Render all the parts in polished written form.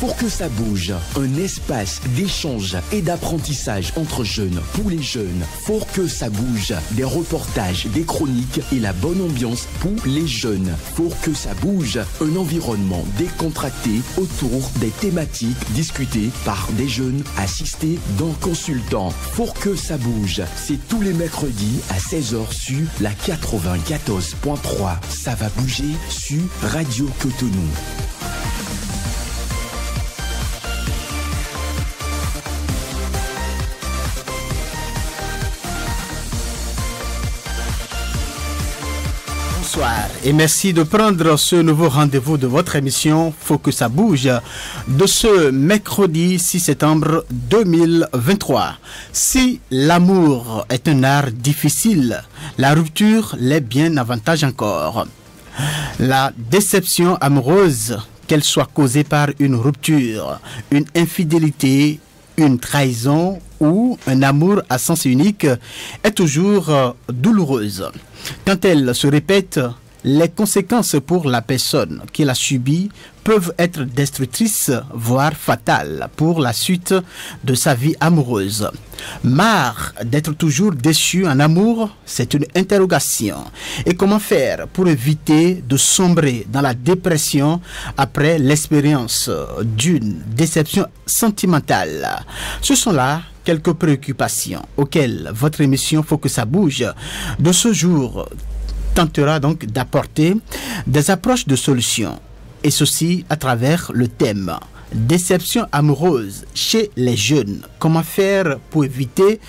Pour que ça bouge, un espace d'échange et d'apprentissage entre jeunes, pour les jeunes. Pour que ça bouge, des reportages, des chroniques et la bonne ambiance pour les jeunes. Pour que ça bouge, un environnement décontracté autour des thématiques discutées par des jeunes assistés d'un consultant. Pour que ça bouge, c'est tous les mercredis à 16h sur la 94.3. Ça va bouger sur Radio Cotonou. Bonsoir et merci de prendre ce nouveau rendez-vous de votre émission Faut que ça bouge de ce mercredi 6 septembre 2023. Si l'amour est un art difficile, la rupture l'est bien davantage encore. La déception amoureuse, qu'elle soit causée par une rupture, une infidélité, une trahison ou un amour à sens unique, est toujours douloureuse. Quand elle se répète, les conséquences pour la personne qui l'a subie peuvent être destructrices, voire fatales pour la suite de sa vie amoureuse. Marre d'être toujours déçu en amour, c'est une interrogation. Et comment faire pour éviter de sombrer dans la dépression après l'expérience d'une déception sentimentale? Ce sont là quelques préoccupations auxquelles votre émission Faut que ça bouge de ce jour tentera donc d'apporter des approches de solutions, et ceci à travers le thème déception amoureuse chez les jeunes. Comment faire pour éviter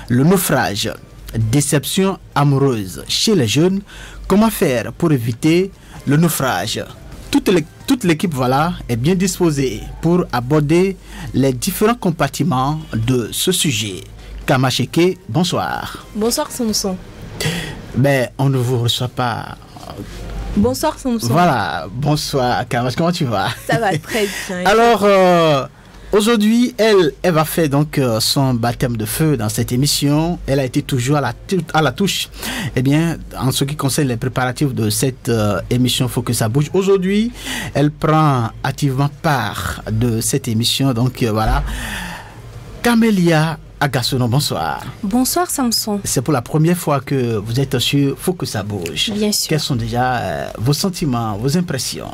le naufrage? Déception amoureuse chez les jeunes. Comment faire pour éviter le naufrage? Toute l'équipe voilà, est bien disposée pour aborder les différents compartiments de ce sujet. Kamacheke, bonsoir. Bonsoir Samson. Mais on ne vous reçoit pas. Bonsoir Samson. Voilà, bonsoir Kamash, comment tu vas? Ça va très bien. Alors, aujourd'hui, elle va faire donc son baptême de feu dans cette émission. Elle a été toujours à la touche. Eh bien, en ce qui concerne les préparatifs de cette émission Faut que ça bouge. Aujourd'hui, elle prend activement part de cette émission. Donc voilà, Camélia Agassono, bonsoir. Bonsoir Samson. C'est pour la première fois que vous êtes sur Faut que ça bouge. Bien sûr. Quels sont déjà vos sentiments, vos impressions?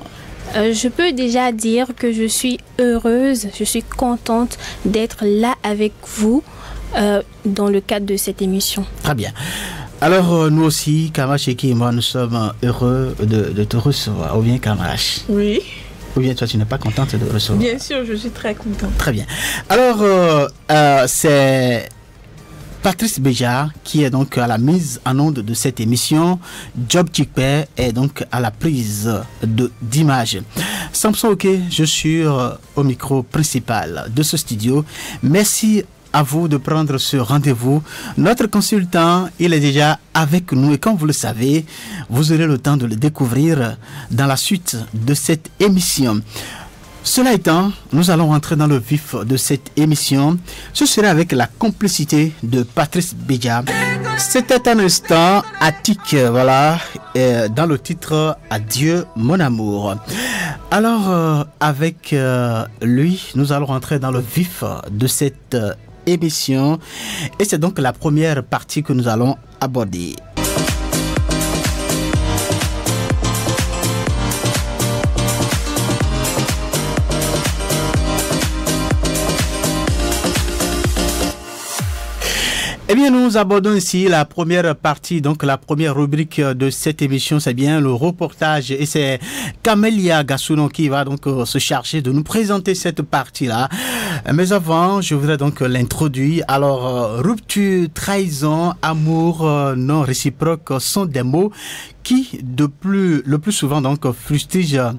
Je peux déjà dire que je suis heureuse, je suis contente d'être là avec vous dans le cadre de cette émission. Très bien. Alors nous aussi, Kamacheki et moi, nous sommes heureux de te recevoir. Ou bien Kamash? Oui. Ou bien toi, tu n'es pas contente de recevoir? Bien sûr, je suis très contente. Très bien. Alors, c'est Patrice Béja qui est donc à la mise en onde de cette émission. Job Chikpe est donc à la prise d'images. Samson Ok, je suis au micro principal de ce studio. Merci à vous de prendre ce rendez-vous. Notre consultant, il est déjà avec nous et comme vous le savez, vous aurez le temps de le découvrir dans la suite de cette émission. Cela étant, nous allons rentrer dans le vif de cette émission. Ce sera avec la complicité de Patrice Béja. C'était un instant attique, voilà, dans le titre Adieu mon amour. Alors, avec lui, nous allons rentrer dans le vif de cette émission et c'est donc la première partie que nous allons aborder. Eh bien, nous abordons ici la première partie, donc la première rubrique de cette émission, c'est bien le reportage et c'est Camélia Agassono qui va donc se charger de nous présenter cette partie-là. Mais avant, je voudrais donc l'introduire. Alors, rupture, trahison, amour non réciproque sont des mots qui, le plus souvent, donc, fustigent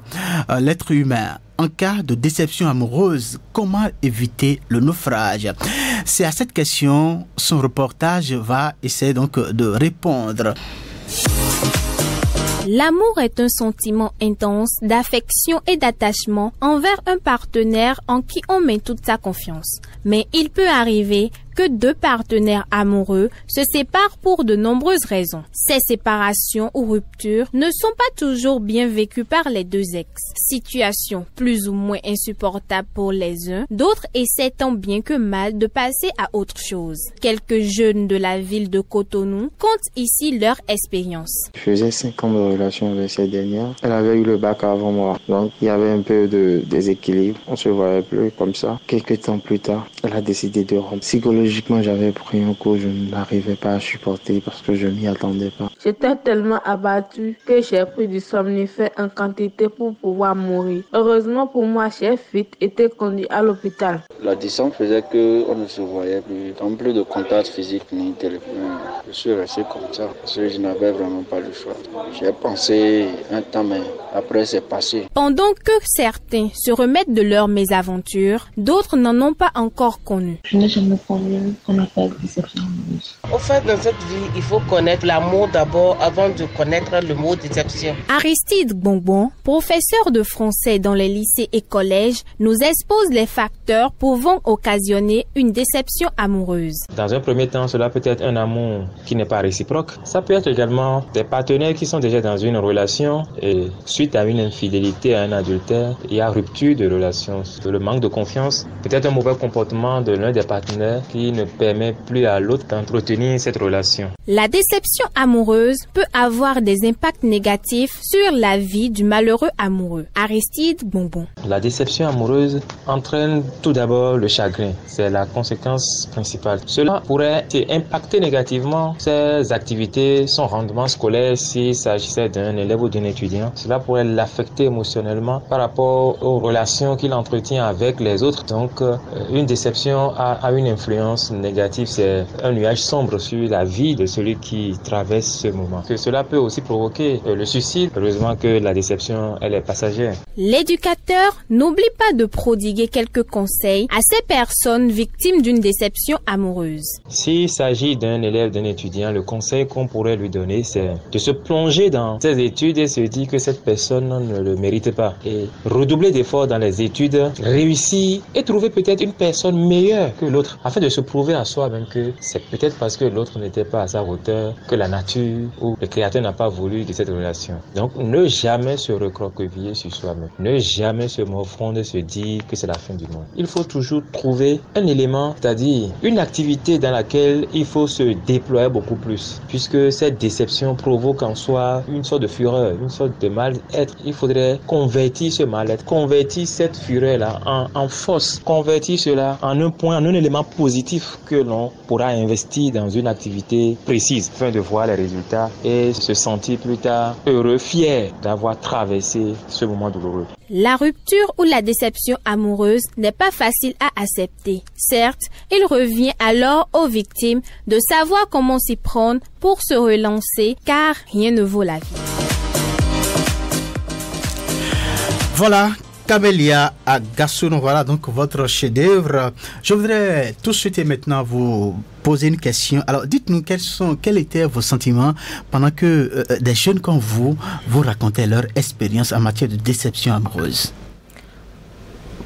l'être humain. En cas de déception amoureuse, comment éviter le naufrage? C'est à cette question son reportage va essayer donc de répondre. L'amour est un sentiment intense d'affection et d'attachement envers un partenaire en qui on met toute sa confiance. Mais il peut arriver que deux partenaires amoureux se séparent pour de nombreuses raisons. Ces séparations ou ruptures ne sont pas toujours bien vécues par les deux ex. Situation plus ou moins insupportable pour les uns, d'autres essaient tant bien que mal de passer à autre chose. Quelques jeunes de la ville de Cotonou comptent ici leur expérience. Je faisais 5 ans de relation avec cette dernière. Elle avait eu le bac avant moi, donc il y avait un peu de déséquilibre. On se voyait plus comme ça. Quelques temps plus tard, elle a décidé de rompre. Psychologiquement, j'avais pris un coup, je n'arrivais pas à supporter parce que je m'y attendais pas. J'étais tellement abattue que j'ai pris du somnifère en quantité pour pouvoir mourir. Heureusement pour moi, j'ai vite été conduit à l'hôpital. La distance faisait qu'on ne se voyait plus, donc plus de contact physique ni téléphone. Je suis resté comme ça parce que je n'avais vraiment pas le choix. J'ai pensé un temps, mais après c'est passé. Pendant que certains se remettent de leur mésaventure, d'autres n'en ont pas encore connu. Je n'ai jamais connu qu'on appelle déception amoureuse. Au fait, dans cette vie, il faut connaître l'amour d'abord avant de connaître le mot déception. Aristide Bonbon, professeur de français dans les lycées et collèges, nous expose les facteurs pouvant occasionner une déception amoureuse. Dans un premier temps, cela peut être un amour qui n'est pas réciproque. Ça peut être également des partenaires qui sont déjà dans une relation et suite à une infidélité, à un adultère, il y a rupture de relation. Le manque de confiance, peut-être un mauvais comportement de l'un des partenaires qui ne permet plus à l'autre d'entretenir cette relation. La déception amoureuse peut avoir des impacts négatifs sur la vie du malheureux amoureux. Aristide Bonbon. La déception amoureuse entraîne tout d'abord le chagrin. C'est la conséquence principale. Cela pourrait impacter négativement ses activités, son rendement scolaire s'il s'agissait d'un élève ou d'un étudiant. Cela pourrait l'affecter émotionnellement par rapport aux relations qu'il entretient avec les autres. Donc, une déception a une influence négative. C'est un nuage sombre sur la vie de celui qui traverse ce moment. Que cela peut aussi provoquer le suicide. Heureusement que la déception, elle est passagère. L'éducateur n'oublie pas de prodiguer quelques conseils à ces personnes victimes d'une déception amoureuse. S'il s'agit d'un élève, d'un étudiant, le conseil qu'on pourrait lui donner, c'est de se plonger dans ses études et se dire que cette personne ne le mérite pas. Et redoubler d'efforts dans les études, réussir et trouver peut-être une personne meilleure que l'autre, afin de se prouver à soi-même que c'est peut-être parce que l'autre n'était pas à sa hauteur, que la nature ou le créateur n'a pas voulu de cette relation. Donc, ne jamais se recroqueviller sur soi-même. Ne jamais se morfondre et se dire que c'est la fin du monde. Il faut toujours trouver un élément, c'est-à-dire une activité dans laquelle il faut se déployer beaucoup plus, puisque cette déception provoque en soi une sorte de fureur, une sorte de mal-être. Il faudrait convertir ce mal-être, convertir cette fureur-là en force, convertir cela en un point, en un élément positif que l'on pourra investir dans une activité précise, afin de voir les résultats et se sentir plus tard heureux, fier d'avoir traversé ce moment douloureux. La rupture ou la déception amoureuse n'est pas facile à accepter. Certes, il revient alors aux victimes de savoir comment s'y prendre pour se relancer, car rien ne vaut la vie. Voilà, Camélia à Gassoun, voilà donc votre chef-d'œuvre. Je voudrais tout de suite et maintenant vous poser une question. Alors, dites-nous quels étaient vos sentiments pendant que des jeunes comme vous racontaient leur expérience en matière de déception amoureuse.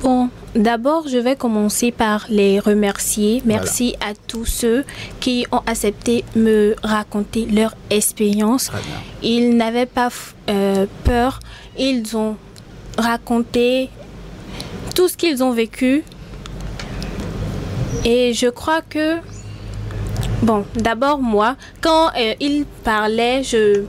Bon, d'abord, je vais commencer par les remercier. Merci à tous ceux qui ont accepté de me raconter leur expérience. Ils n'avaient pas peur. Ils ont raconté tout ce qu'ils ont vécu. Et je crois que, bon, d'abord moi, quand ils parlaient, je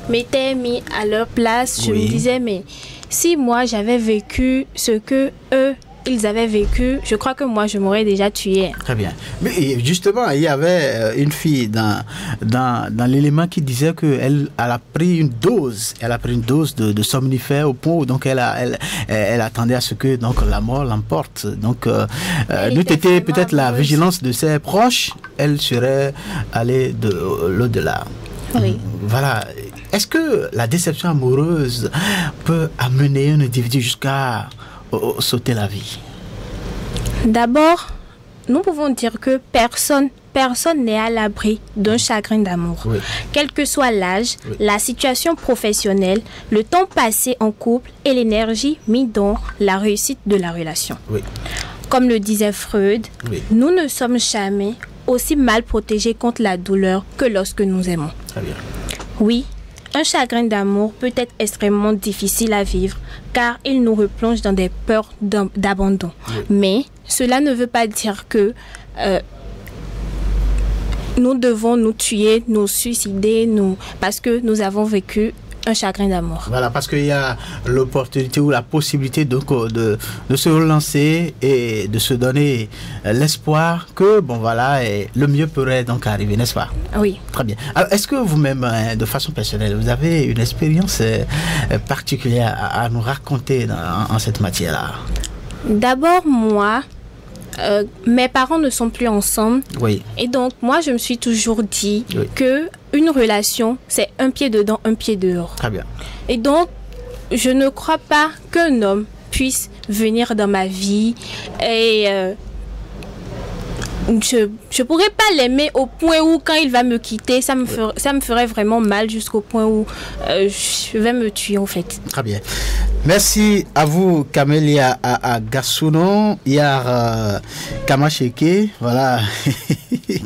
m'étais mis à leur place. Je me disais, mais si moi j'avais vécu ce que eux ils avaient vécu, je crois que moi je m'aurais déjà tué. Très bien. Mais justement, il y avait une fille dans l'élément qui disait qu'elle a pris une dose de somnifère au point où donc elle attendait à ce que donc la mort l'emporte. Donc n'eût été peut-être la vigilance de ses proches, elle serait allée de l'au-delà. Oui. Voilà. Est-ce que la déception amoureuse peut amener un individu jusqu'à sauter la vie? D'abord, nous pouvons dire que personne n'est à l'abri d'un chagrin d'amour. Oui. Quel que soit l'âge, la situation professionnelle, le temps passé en couple et l'énergie mise dans la réussite de la relation. Oui. Comme le disait Freud, nous ne sommes jamais aussi mal protégés contre la douleur que lorsque nous aimons. Très bien. Oui, un chagrin d'amour peut être extrêmement difficile à vivre car il nous replonge dans des peurs d'abandon. Oui. Mais cela ne veut pas dire que nous devons nous tuer, nous suicider, parce que nous avons vécu un chagrin d'amour. Voilà, parce qu'il y a l'opportunité ou la possibilité donc de se relancer et de se donner l'espoir que, bon voilà, et le mieux pourrait donc arriver, n'est-ce pas? Oui. Très bien. Alors, est-ce que vous-même, de façon personnelle, vous avez une expérience particulière à nous raconter en cette matière-là? D'abord, moi, mes parents ne sont plus ensemble. Oui. Et donc, moi, je me suis toujours dit oui. que une relation, c'est un pied dedans, un pied dehors. Très bien. Et donc, je ne crois pas qu'un homme puisse venir dans ma vie et je pourrais pas l'aimer au point où quand il va me quitter, ça me ferait vraiment mal jusqu'au point où je vais me tuer en fait. Très bien. Merci à vous, Camélia Gasuno. Il y a Kamasheke, voilà,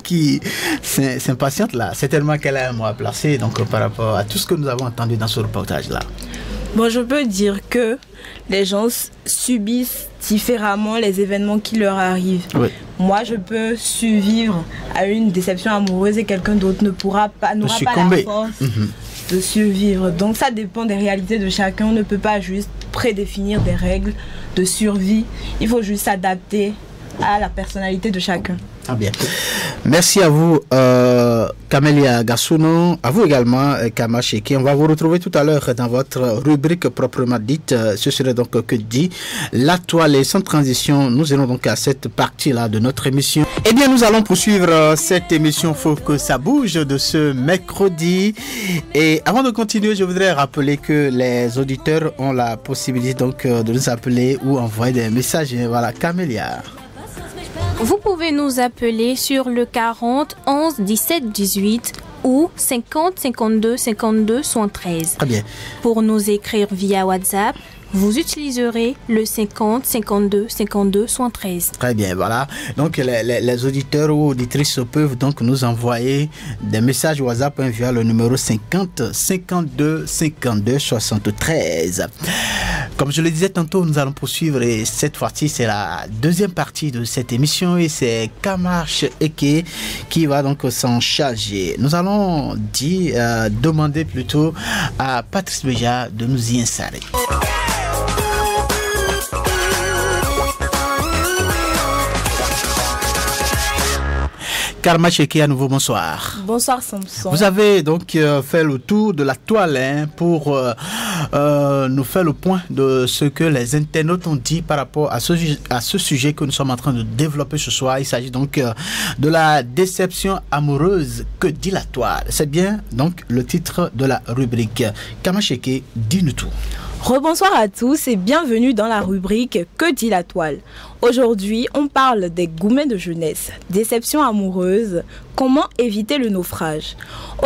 qui s'impatiente là. Certainement qu'elle a un mot à placer donc, par rapport à tout ce que nous avons entendu dans ce reportage-là. Bon, je peux dire que les gens subissent différemment les événements qui leur arrivent. Oui. Moi, je peux survivre à une déception amoureuse et quelqu'un d'autre n'aura pas la force de survivre. Donc, ça dépend des réalités de chacun. On ne peut pas juste prédéfinir des règles de survie. Il faut juste s'adapter à la personnalité de chacun. Ah bien. Merci à vous, Camélia Gasuno, à vous également, Kamasheke. On va vous retrouver tout à l'heure dans votre rubrique proprement dite. Ce serait donc que dit la toile. Et sans transition, nous allons donc à cette partie-là de notre émission. Eh bien, nous allons poursuivre cette émission Faut que ça bouge de ce mercredi. Et avant de continuer, je voudrais rappeler que les auditeurs ont la possibilité donc de nous appeler ou envoyer des messages. Et voilà, Camélia. Vous pouvez nous appeler sur le 40 11 17 18 ou 50 52 52 73. Très bien. Pour nous écrire via WhatsApp, vous utiliserez le 50 52 52 73. Très bien, voilà. Donc les auditeurs ou auditrices peuvent donc nous envoyer des messages WhatsApp via le numéro 50 52 52 73. Comme je le disais tantôt, nous allons poursuivre et cette fois-ci c'est la deuxième partie de cette émission et c'est Kamasheke qui va donc s'en charger. Nous allons demander plutôt à Patrice Béja de nous y installer. Kamasheke, à nouveau, bonsoir. Bonsoir Samson. Vous avez donc fait le tour de la toile pour nous faire le point de ce que les internautes ont dit par rapport à ce sujet que nous sommes en train de développer ce soir. Il s'agit donc de la déception amoureuse. Que dit la toile? C'est bien donc le titre de la rubrique. Kamasheke, dis-nous tout. Rebonsoir à tous et bienvenue dans la rubrique Que dit la toile? Aujourd'hui, on parle des gourmets de jeunesse, déception amoureuse, comment éviter le naufrage.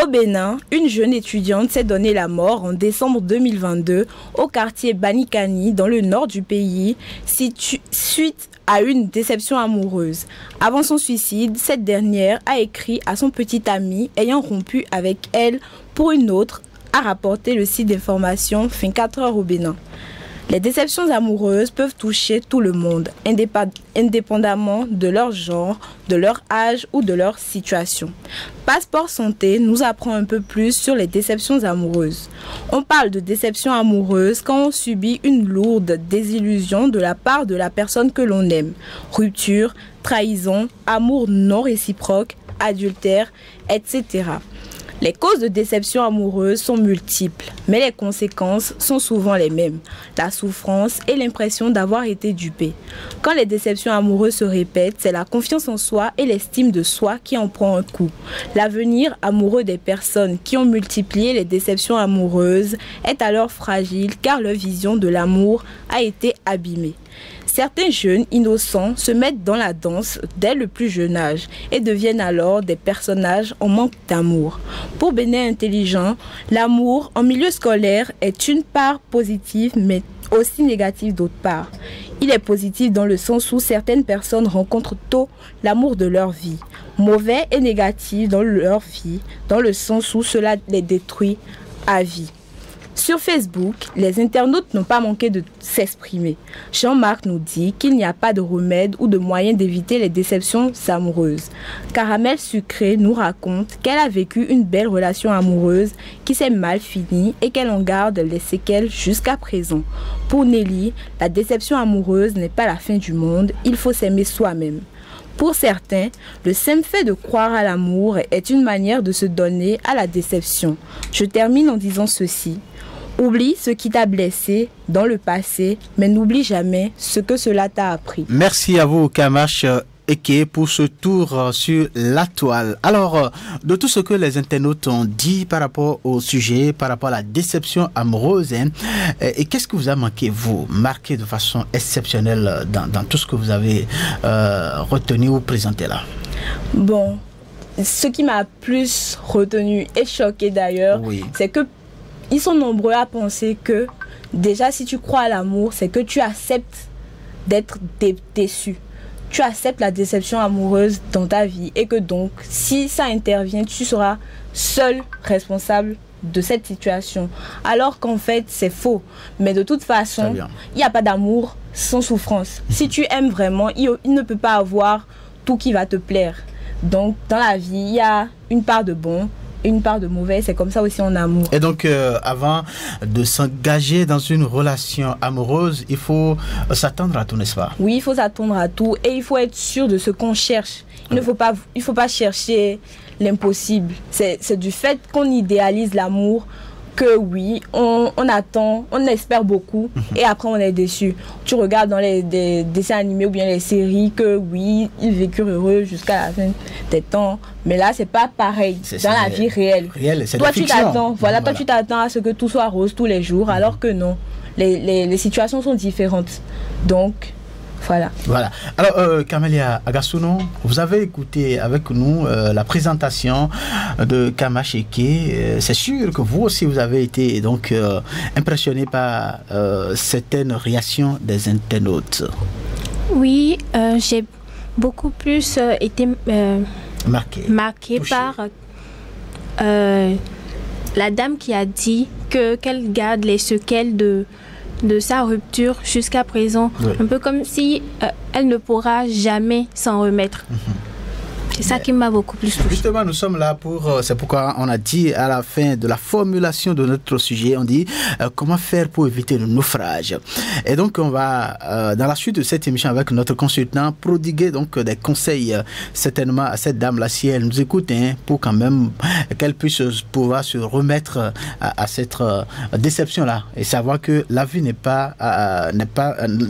Au Bénin, une jeune étudiante s'est donné la mort en décembre 2022 au quartier Banikani dans le nord du pays, suite à une déception amoureuse. Avant son suicide, cette dernière a écrit à son petit ami ayant rompu avec elle pour une autre, a rapporté le site d'information Fin 4 heures au Bénin. Les déceptions amoureuses peuvent toucher tout le monde, indépendamment de leur genre, de leur âge ou de leur situation. Passeport Santé nous apprend un peu plus sur les déceptions amoureuses. On parle de déception amoureuse quand on subit une lourde désillusion de la part de la personne que l'on aime. Rupture, trahison, amour non réciproque, adultère, etc. Les causes de déception amoureuse sont multiples, mais les conséquences sont souvent les mêmes. La souffrance et l'impression d'avoir été dupé. Quand les déceptions amoureuses se répètent, c'est la confiance en soi et l'estime de soi qui en prend un coup. L'avenir amoureux des personnes qui ont multiplié les déceptions amoureuses est alors fragile car leur vision de l'amour a été abîmée. Certains jeunes innocents se mettent dans la danse dès le plus jeune âge et deviennent alors des personnages en manque d'amour. Pour Bénin intelligent, l'amour en milieu scolaire est une part positive, mais aussi négative d'autre part. Il est positif dans le sens où certaines personnes rencontrent tôt l'amour de leur vie. Mauvais et négatif dans leur vie, dans le sens où cela les détruit à vie. Sur Facebook, les internautes n'ont pas manqué de s'exprimer. Jean-Marc nous dit qu'il n'y a pas de remède ou de moyen d'éviter les déceptions amoureuses. Caramel Sucré nous raconte qu'elle a vécu une belle relation amoureuse qui s'est mal finie et qu'elle en garde les séquelles jusqu'à présent. Pour Nelly, la déception amoureuse n'est pas la fin du monde, il faut s'aimer soi-même. Pour certains, le simple fait de croire à l'amour est une manière de se donner à la déception. Je termine en disant ceci. Oublie ce qui t'a blessé dans le passé, mais n'oublie jamais ce que cela t'a appris. Merci à vous, Kamash Eke, pour ce tour sur la toile. Alors, de tout ce que les internautes ont dit par rapport au sujet, par rapport à la déception amoureuse, et qu'est-ce que vous a manqué, vous, marqué de façon exceptionnelle dans tout ce que vous avez retenu ou présenté là? Bon, ce qui m'a plus retenu et choqué d'ailleurs, c'est que ils sont nombreux à penser que déjà si tu crois à l'amour, c'est que tu acceptes d'être déçu. Tu acceptes la déception amoureuse dans ta vie et que donc si ça intervient, tu seras seul responsable de cette situation. Alors qu'en fait c'est faux. Mais de toute façon, il n'y a pas d'amour sans souffrance. Si tu aimes vraiment, il ne peut pas avoir tout qui va te plaire. Donc dans la vie, il y a une part de bon, une part de mauvais, c'est comme ça aussi en amour. Et donc, avant de s'engager dans une relation amoureuse, il faut s'attendre à tout, n'est-ce pas? Oui, il faut s'attendre à tout et il faut être sûr de ce qu'on cherche. Il ne faut pas chercher l'impossible. C'est du fait qu'on idéalise l'amour que oui, on attend, on espère beaucoup et après on est déçu. Tu regardes dans les dessins animés ou bien les séries que oui, ils vécurent heureux jusqu'à la fin des temps. Mais là, c'est pas pareil dans la vie réelle. Toi, tu t'attends, toi, tu t'attends à ce que tout soit rose tous les jours, alors que non. Les situations sont différentes. Donc, voilà. Alors, Camélia Agassono, vous avez écouté avec nous la présentation de Kamash Eke. C'est sûr que vous aussi, vous avez été donc impressionné par certaines réactions des internautes. Oui, j'ai beaucoup plus été marqué par la dame qui a dit qu'elle garde les séquelles de sa rupture jusqu'à présent, un peu comme si elle ne pourra jamais s'en remettre. C'est ça qui m'a beaucoup plus touché. Justement, nous sommes là c'est pourquoi on a dit à la fin de la formulation de notre sujet, on dit comment faire pour éviter le naufrage. Et donc, on va, dans la suite de cette émission avec notre consultant, prodiguer donc des conseils certainement à cette dame-là, si elle nous écoute, pour quand même qu'elle puisse pouvoir se remettre à cette déception-là et savoir que la vie ne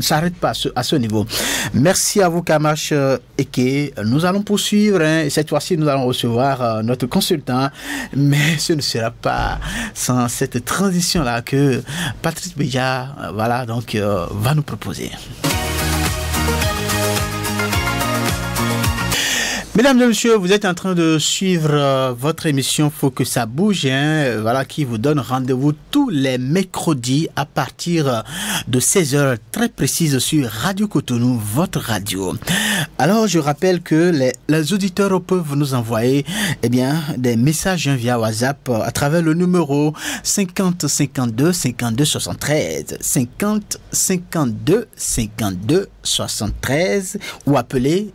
s'arrête pas à ce niveau. Merci à vous, Kamash Eke. Nous allons poursuivre. Et cette fois-ci, nous allons recevoir notre consultant, mais ce ne sera pas sans cette transition-là que Patrice Béja, va nous proposer. Mesdames et messieurs, vous êtes en train de suivre votre émission Faut que ça bouge, qui vous donne rendez-vous tous les mercredis à partir de 16h très précise sur Radio Cotonou, votre radio. Alors, je rappelle que les auditeurs peuvent nous envoyer des messages via WhatsApp à travers le numéro 50 52 52 73 50 52 52 73 ou appeler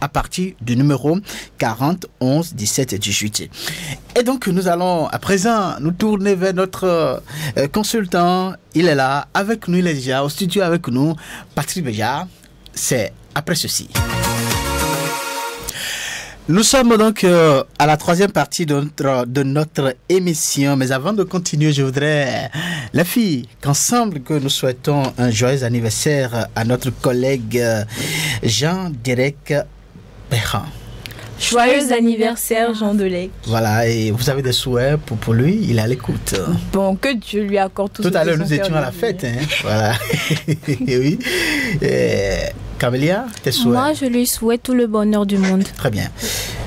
à partir du numéro 40 11 17 18. Et donc nous allons à présent nous tourner vers notre consultant. Il est là avec nous, il est déjà au studio avec nous, Patrice Béja. C'est après ceci. Nous sommes donc à la troisième partie de notre émission. Mais avant de continuer, je voudrais, les filles, qu'ensemble que nous souhaitons un joyeux anniversaire à notre collègue Jean-Derek Béran. Joyeux anniversaire, Jean Delec. Voilà, et vous avez des souhaits pour lui, il est à l'écoute. Bon, que Dieu lui accorde tout. Tout à l'heure, nous étions à la fête, voilà. Oui. Camélia, tes souhaits? Moi, je lui souhaite tout le bonheur du monde. Très bien.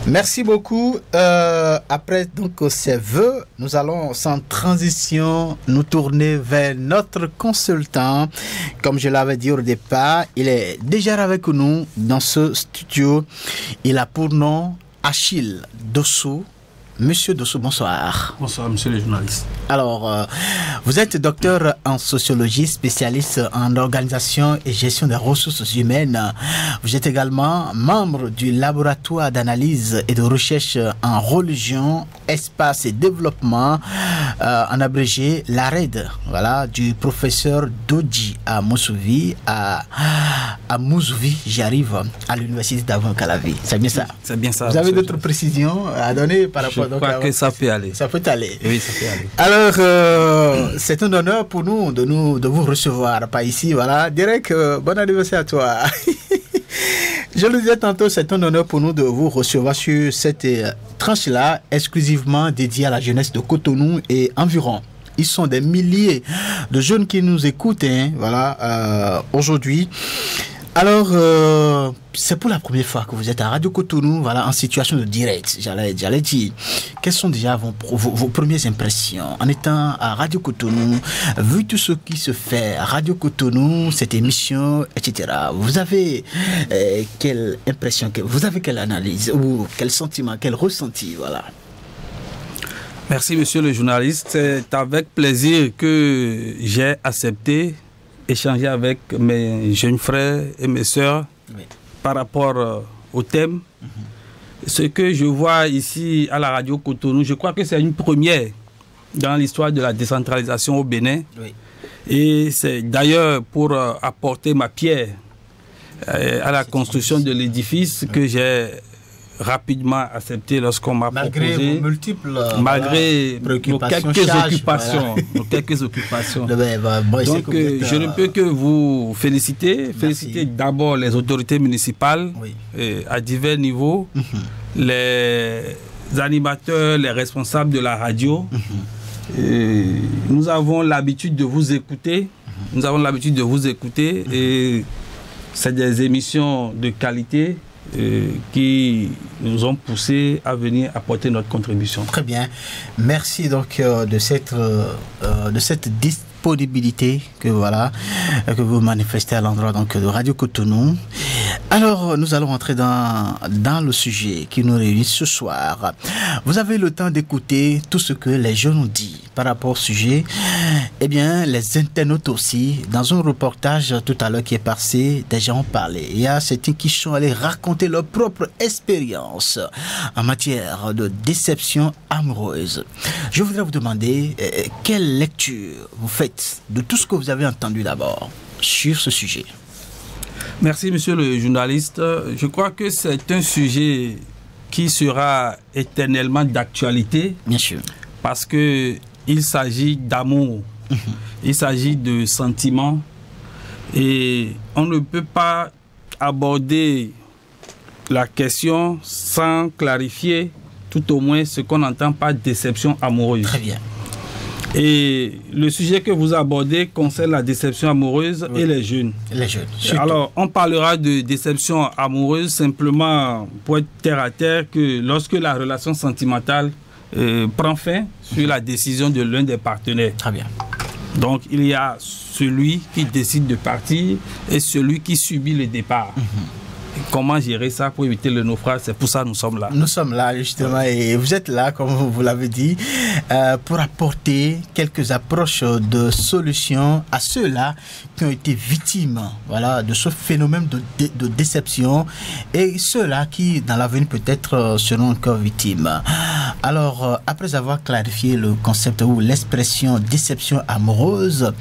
Merci beaucoup. Après donc ces vœux, nous allons sans transition nous tourner vers notre consultant. Comme je l'avais dit au départ, il est déjà avec nous dans ce studio. Il a pour nom Achille Dossou. Monsieur Dossou, bonsoir. Bonsoir, monsieur le journaliste. Alors, vous êtes docteur en sociologie, spécialiste en organisation et gestion des ressources humaines. Vous êtes également membre du laboratoire d'analyse et de recherche en religion, espace et développement, en abrégé l'ARED, voilà, du professeur Dodji à Moussouvi, à Mouzouvi, j'arrive, à l'université d'Avon-Calavi. C'est bien ça? C'est bien ça. Vous avez d'autres précisions à donner par rapport Je crois que ça peut aller. Ça peut aller. Oui, ça peut aller. Alors, c'est un honneur pour nous de vous recevoir, pas ici, voilà. Direct, bon anniversaire à toi. Je le disais tantôt, c'est un honneur pour nous de vous recevoir sur cette tranche-là, exclusivement dédiée à la jeunesse de Cotonou et environ. Ils sont des milliers de jeunes qui nous écoutent, hein, voilà, aujourd'hui. Alors, c'est pour la première fois que vous êtes à Radio Cotonou, voilà, en situation de direct, j'allais dire. Quelles sont déjà vos premières impressions en étant à Radio Cotonou, vu tout ce qui se fait à Radio Cotonou, cette émission, etc. Vous avez quelle impression, vous avez quelle analyse, ou quel sentiment, quel ressenti, voilà. Merci, monsieur le journaliste. C'est avec plaisir que j'ai accepté échanger avec mes jeunes frères et mes sœurs, oui, par rapport au thème. Ce que je vois ici à la radio Cotonou, je crois que c'est une première dans l'histoire de la décentralisation au Bénin. Oui. Et c'est d'ailleurs pour apporter ma pierre à la construction de l'édifice que j'ai rapidement accepté lorsqu'on m'a proposé, malgré nos quelques occupations. Donc je ne peux que vous féliciter. Féliciter d'abord les autorités municipales, oui, à divers niveaux, les animateurs, les responsables de la radio. Nous avons l'habitude de vous écouter. Nous avons l'habitude de vous écouter et c'est des émissions de qualité qui nous ont poussé à venir apporter notre contribution. Très bien. Merci donc de cette disponibilité que vous manifestez à l'endroit donc de Radio Cotonou. Alors, nous allons entrer dans le sujet qui nous réunit ce soir. Vous avez le temps d'écouter tout ce que les jeunes ont dit par rapport au sujet. Eh bien, les internautes aussi, dans un reportage tout à l'heure qui est passé, des gens ont parlé. Il y a certains qui sont allés raconter leur propre expérience en matière de déception amoureuse. Je voudrais vous demander quelle lecture vous faites de tout ce que vous avez entendu d'abord sur ce sujet. Merci, monsieur le journaliste. Je crois que c'est un sujet qui sera éternellement d'actualité. Bien sûr. Parce qu'il s'agit d'amour, il s'agit de sentiments. Et on ne peut pas aborder la question sans clarifier tout au moins ce qu'on entend par déception amoureuse. Très bien. Et le sujet que vous abordez concerne la déception amoureuse, oui, et les jeunes. Les jeunes. Alors, on parlera de déception amoureuse simplement pour être terre à terre que lorsque la relation sentimentale prend fin sur la décision de l'un des partenaires. Très bien. Donc, il y a celui qui décide de partir et celui qui subit le départ. Comment gérer ça pour éviter le naufrage? C'est pour ça que nous sommes là. Nous sommes là justement et vous êtes là, comme vous l'avez dit, pour apporter quelques approches de solutions à ceux-là qui ont été victimes, voilà, de ce phénomène de déception et ceux-là qui, dans l'avenir, peut-être seront encore victimes. Alors, après avoir clarifié le concept ou l'expression déception amoureuse,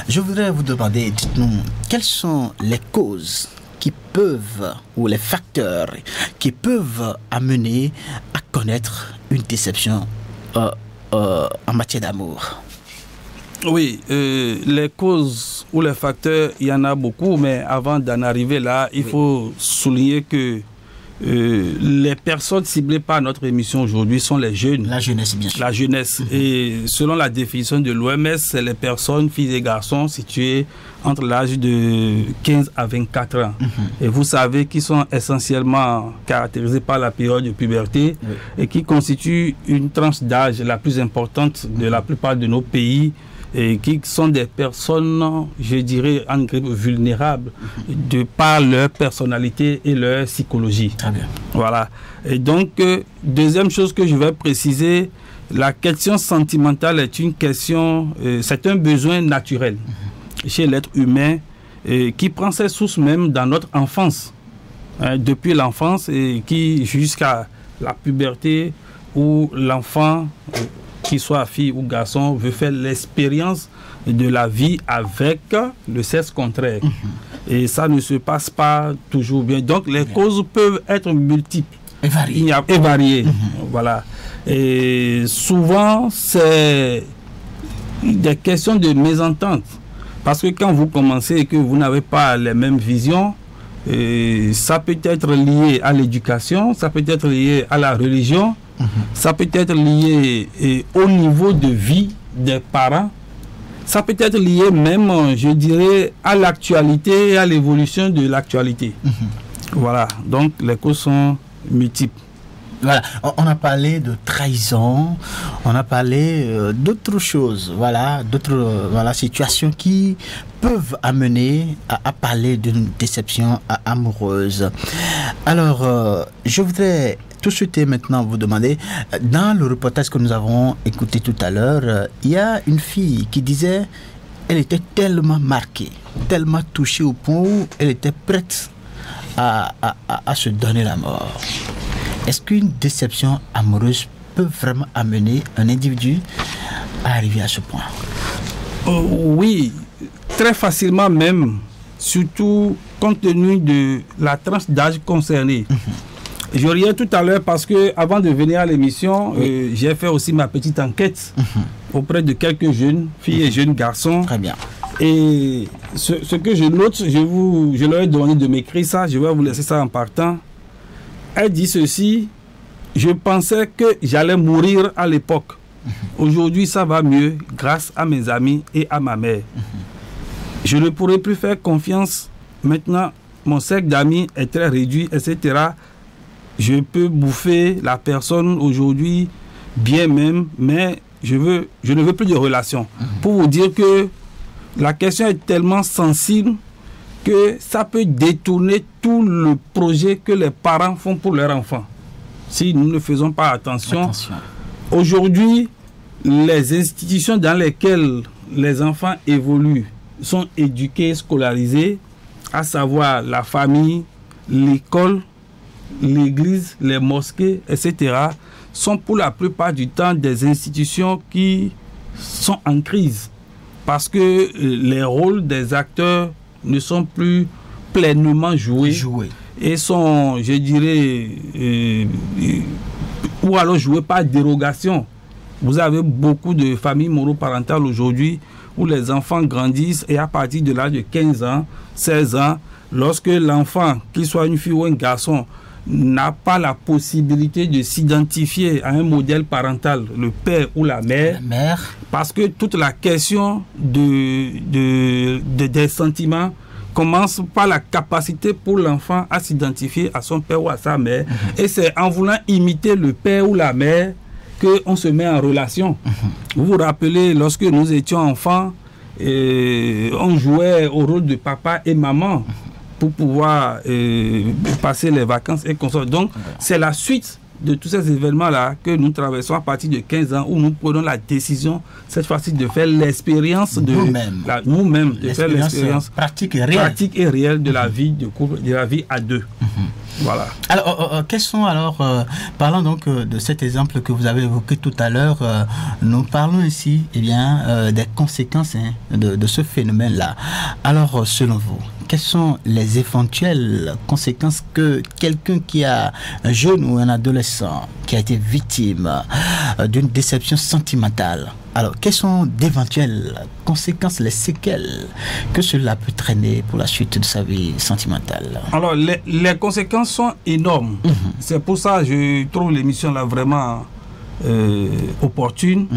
je voudrais vous demander, dites-nous, quelles sont les causes qui peuvent, ou les facteurs qui peuvent amener à connaître une déception en matière d'amour? Oui, les causes ou les facteurs, il y en a beaucoup, mais avant d'en arriver là, il faut souligner que les personnes ciblées par notre émission aujourd'hui sont les jeunes. La jeunesse, bien sûr. La jeunesse. Et selon la définition de l'OMS, c'est les personnes, filles et garçons, situés entre l'âge de 15 à 24 ans. Et vous savez qu'ils sont essentiellement caractérisés par la période de puberté et qui constitue une tranche d'âge la plus importante de la plupart de nos pays, et qui sont des personnes, je dirais, en grippe vulnérables de par leur personnalité et leur psychologie. Très bien. Voilà. Et donc, deuxième chose que je vais préciser, la question sentimentale est une question, c'est un besoin naturel chez l'être humain qui prend ses sources même dans notre enfance, depuis l'enfance et qui jusqu'à la puberté où l'enfant, qu'il soit fille ou garçon, veut faire l'expérience de la vie avec le sexe contraire. Et ça ne se passe pas toujours bien. Donc les causes peuvent être multiples et variées. Voilà. Et souvent, c'est des questions de mésentente. Parce que quand vous commencez et que vous n'avez pas les mêmes visions, ça peut être lié à l'éducation, ça peut être lié à la religion, ça peut être lié au niveau de vie des parents, ça peut être lié même, je dirais, à l'actualité et à l'évolution de l'actualité. Voilà, donc les causes sont multiples. Voilà, on a parlé de trahison, on a parlé d'autres choses, voilà, d'autres situations qui peuvent amener à parler d'une déception amoureuse. Alors, je voudrais tout de suite maintenant vous demander, dans le reportage que nous avons écouté tout à l'heure, il y a une fille qui disait, elle était tellement marquée, tellement touchée au point où elle était prête à se donner la mort. Est-ce qu'une déception amoureuse peut vraiment amener un individu à arriver à ce point? Oui, très facilement même, surtout compte tenu de la tranche d'âge concernée. Je riais tout à l'heure parce que avant de venir à l'émission, j'ai fait aussi ma petite enquête auprès de quelques jeunes filles et jeunes garçons. Très bien. Et ce que je note, je leur ai demandé de m'écrire ça, je vais vous laisser ça en partant. Elle dit ceci: je pensais que j'allais mourir à l'époque. Aujourd'hui, ça va mieux grâce à mes amis et à ma mère. Je ne pourrai plus faire confiance. Maintenant, mon cercle d'amis est très réduit, etc. Je peux bouffer la personne aujourd'hui, bien même, mais je ne veux plus de relation. Pour vous dire que la question est tellement sensible que ça peut détourner tout le projet que les parents font pour leur enfant. Si nous ne faisons pas attention. Aujourd'hui, les institutions dans lesquelles les enfants évoluent sont éduqués, scolarisés, à savoir la famille, l'école, l'église, les mosquées, etc., sont pour la plupart du temps des institutions qui sont en crise parce que les rôles des acteurs ne sont plus pleinement joués. Et sont, je dirais, ou alors joués par dérogation. Vous avez beaucoup de familles monoparentales aujourd'hui où les enfants grandissent et à partir de l'âge de 15 ans, 16 ans, lorsque l'enfant, qu'il soit une fille ou un garçon, n'a pas la possibilité de s'identifier à un modèle parental, le père ou la mère, parce que toute la question des sentiments commence par la capacité pour l'enfant à s'identifier à son père ou à sa mère. Et c'est en voulant imiter le père ou la mère qu'on se met en relation. Vous vous rappelez, lorsque nous étions enfants, on jouait au rôle de papa et maman pour pouvoir passer les vacances et consorts. Donc, c'est la suite de tous ces événements-là que nous traversons à partir de 15 ans où nous prenons la décision, cette fois-ci, de faire l'expérience de nous-mêmes, de faire l'expérience pratique et réelle de la vie de couple, de la vie à deux. Voilà. Alors, quels sont alors, parlons donc de cet exemple que vous avez évoqué tout à l'heure, nous parlons ici des conséquences de ce phénomène-là. Alors, selon vous, quelles sont les éventuelles conséquences que quelqu'un qui a un jeune ou un adolescent qui a été victime d'une déception sentimentale, alors quelles sont d'éventuelles conséquences, les séquelles que cela peut traîner pour la suite de sa vie sentimentale? Alors les conséquences sont énormes. C'est pour ça que je trouve l'émission là vraiment opportune.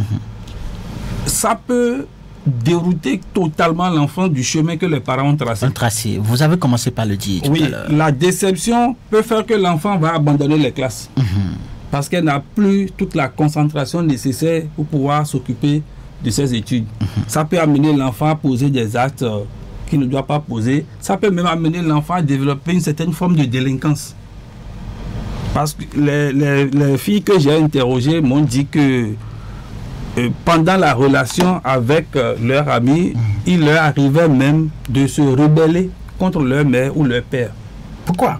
Ça peut dérouter totalement l'enfant du chemin que les parents ont tracé. Vous avez commencé par le dire tout à l'heure. La déception peut faire que l'enfant va abandonner les classes. Parce qu'elle n'a plus toute la concentration nécessaire pour pouvoir s'occuper de ses études. Ça peut amener l'enfant à poser des actes qu'il ne doit pas poser. Ça peut même amener l'enfant à développer une certaine forme de délinquance. Parce que les filles que j'ai interrogées m'ont dit que pendant la relation avec leur ami, il leur arrivait même de se rebeller contre leur mère ou leur père. Pourquoi?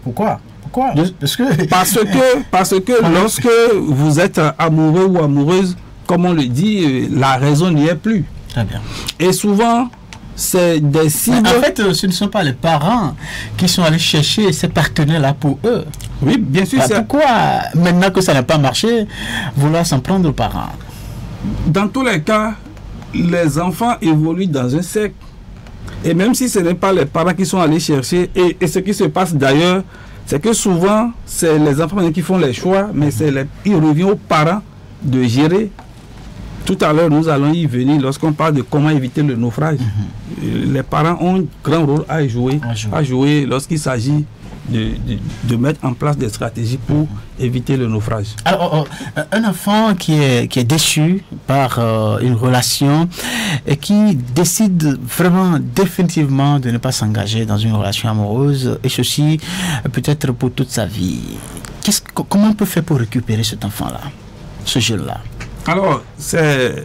Parce que lorsque vous êtes amoureux ou amoureuse, comme on le dit, la raison n'y est plus. Très bien. Et souvent, c'est des cibles... En fait, ce ne sont pas les parents qui sont allés chercher ces partenaires-là pour eux. Oui, bien sûr. Pourquoi, maintenant que ça n'a pas marché, vouloir s'en prendre aux parents? Dans tous les cas, les enfants évoluent dans un cercle. Et même si ce n'est pas les parents qui sont allés chercher, et ce qui se passe d'ailleurs, c'est que souvent, c'est les enfants qui font les choix, mais il revient aux parents de gérer. Tout à l'heure, nous allons y venir lorsqu'on parle de comment éviter le naufrage. Les parents ont un grand rôle à jouer lorsqu'il s'agit de mettre en place des stratégies pour éviter le naufrage. Alors, un enfant qui est déçu par une relation et qui décide vraiment définitivement de ne pas s'engager dans une relation amoureuse, et ceci peut-être pour toute sa vie, comment on peut faire pour récupérer cet enfant-là, ce jeune-là? Alors, c'est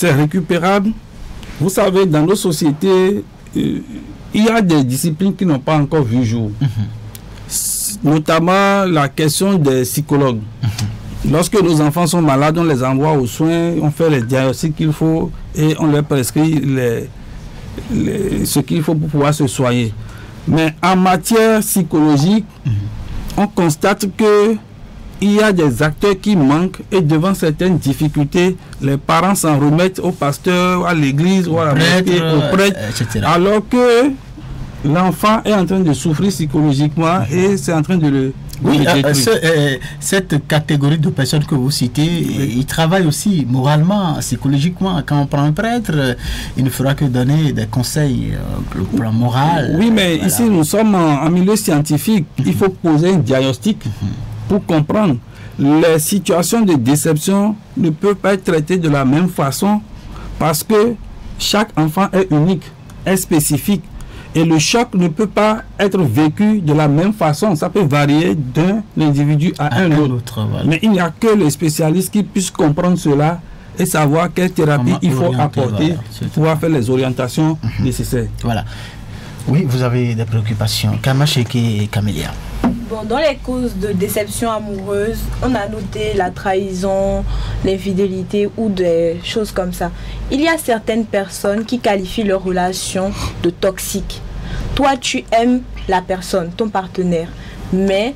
récupérable. Vous savez, dans nos sociétés, il y a des disciplines qui n'ont pas encore vu jour. Notamment la question des psychologues. Lorsque nos enfants sont malades, on les envoie aux soins, on fait les diagnostics qu'il faut et on leur prescrit ce qu'il faut pour pouvoir se soigner. Mais en matière psychologique, on constate que il y a des acteurs qui manquent et devant certaines difficultés, les parents s'en remettent au pasteur, à l'église, ou à la mosquée, au prêtre, alors que l'enfant est en train de souffrir psychologiquement et c'est en train de le... cette catégorie de personnes que vous citez, ils travaillent aussi moralement, psychologiquement. Quand on prend un prêtre, il ne fera que donner des conseils au plan moral. Oui, mais ici nous sommes en milieu scientifique. Il faut poser un diagnostic pour comprendre. Les situations de déception ne peuvent pas être traitées de la même façon parce que chaque enfant est unique, est spécifique. Et le choc ne peut pas être vécu de la même façon. Ça peut varier d'un individu à un autre. Voilà. Mais il n'y a que les spécialistes qui puissent comprendre cela et savoir quelle thérapie il faut apporter pour pouvoir faire les orientations nécessaires. Voilà. Oui, vous avez des préoccupations. Kamacheke et Camélia. Bon, dans les causes de déception amoureuse, on a noté la trahison, l'infidélité ou des choses comme ça. Il y a certaines personnes qui qualifient leur relation de toxique. Toi, tu aimes la personne, ton partenaire, mais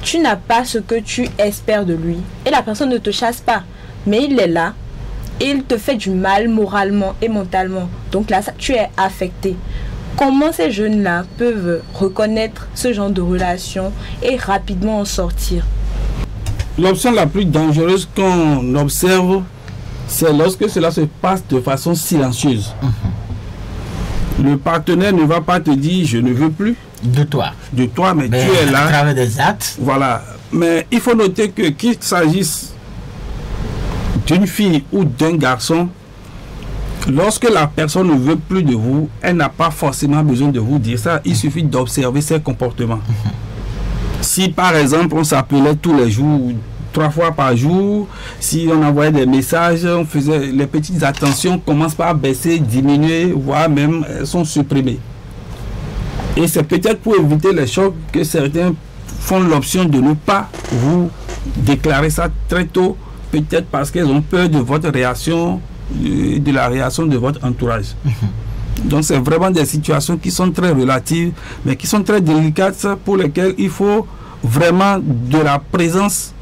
tu n'as pas ce que tu espères de lui. Et la personne ne te chasse pas, mais il est là et il te fait du mal moralement et mentalement. Donc là, tu es affecté. Comment ces jeunes-là peuvent reconnaître ce genre de relation et rapidement en sortir? L'option la plus dangereuse qu'on observe, c'est lorsque cela se passe de façon silencieuse. Le partenaire ne va pas te dire « je ne veux plus » de toi, mais tu es là. À travers des actes. Voilà. Mais il faut noter que qu'il s'agisse d'une fille ou d'un garçon, lorsque la personne ne veut plus de vous, elle n'a pas forcément besoin de vous dire ça. Il suffit d'observer ses comportements. Si par exemple on s'appelait tous les jours, 3 fois par jour, si on envoyait des messages, on faisait les petites attentions, commencent par baisser, diminuer, voire même sont supprimées. Et c'est peut-être pour éviter les chocs que certains font l'option de ne pas vous déclarer ça très tôt, peut-être parce qu'ils ont peur de votre réaction, de la réaction de votre entourage. Donc c'est vraiment des situations qui sont très relatives, mais qui sont très délicates, pour lesquelles il faut vraiment de la présence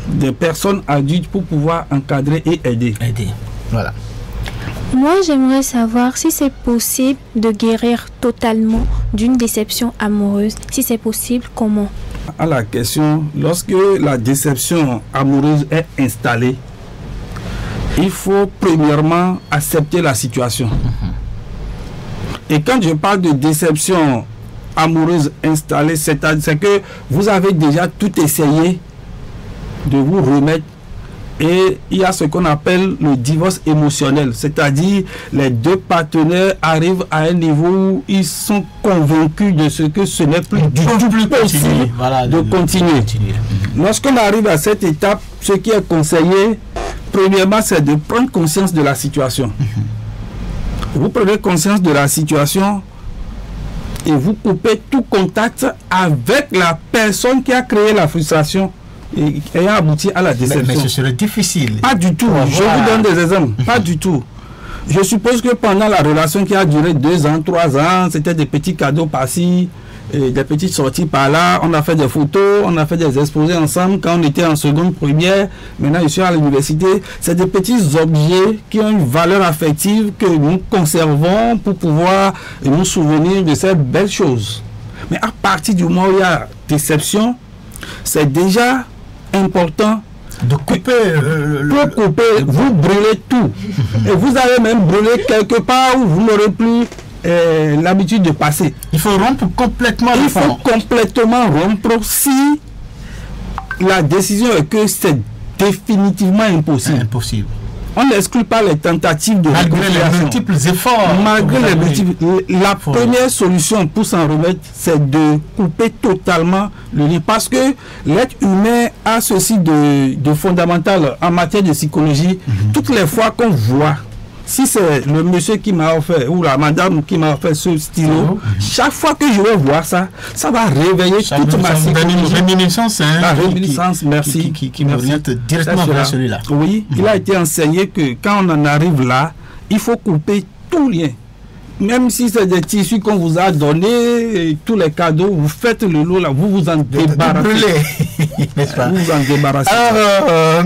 des personnes adultes pour pouvoir encadrer et aider. Voilà. Moi, j'aimerais savoir si c'est possible de guérir totalement d'une déception amoureuse. Si c'est possible, comment? À la question, lorsque la déception amoureuse est installée, il faut premièrement accepter la situation. Et quand je parle de déception amoureuse installée, c'est que vous avez déjà tout essayé de vous remettre, et il y a ce qu'on appelle le divorce émotionnel, c'est-à-dire les deux partenaires arrivent à un niveau où ils sont convaincus de ce que ce n'est plus du tout possible de continuer. Lorsqu'on arrive à cette étape, ce qui est conseillé, premièrement, c'est de prendre conscience de la situation. Vous prenez conscience de la situation et vous coupez tout contact avec la personne qui a créé la frustration et ayant abouti à la déception. Mais ce serait difficile. Pas du tout. Je vous donne des exemples. Pas du tout. Je suppose que pendant la relation qui a duré 2 ans, 3 ans, c'était des petits cadeaux par-ci, des petites sorties par-là. On a fait des photos, on a fait des exposés ensemble quand on était en seconde, première. Maintenant, je suis à l'université. C'est des petits objets qui ont une valeur affective que nous conservons pour pouvoir nous souvenir de ces belles choses. Mais à partir du moment où il y a déception, c'est déjà important de couper, vous brûlez tout. Et vous avez même brûlé quelque part où vous n'aurez plus l'habitude de passer. Il faut rompre complètement. Il faut complètement rompre si la décision est que c'est définitivement impossible. Impossible. On n'exclut pas les tentatives de malgré les multiples efforts. Malgré les multiples. La première solution pour s'en remettre, c'est de couper totalement le lien. Parce que l'être humain a ceci de fondamental en matière de psychologie. Toutes les fois qu'on voit, si c'est le monsieur qui m'a offert ou la madame qui m'a offert ce stylo, chaque fois que je vais voir ça, ça va réveiller toute ma psychologie. Réminiscence, hein, la réminiscence, merci. Qui me vient directement vers celui-là. Oui, il a été enseigné que quand on en arrive là, il faut couper tout lien. Même si c'est des tissus qu'on vous a donnés, tous les cadeaux, vous faites le lot là, vous vous en débarrassez. N'est-ce pas? Vous vous en débarrassez. Alors,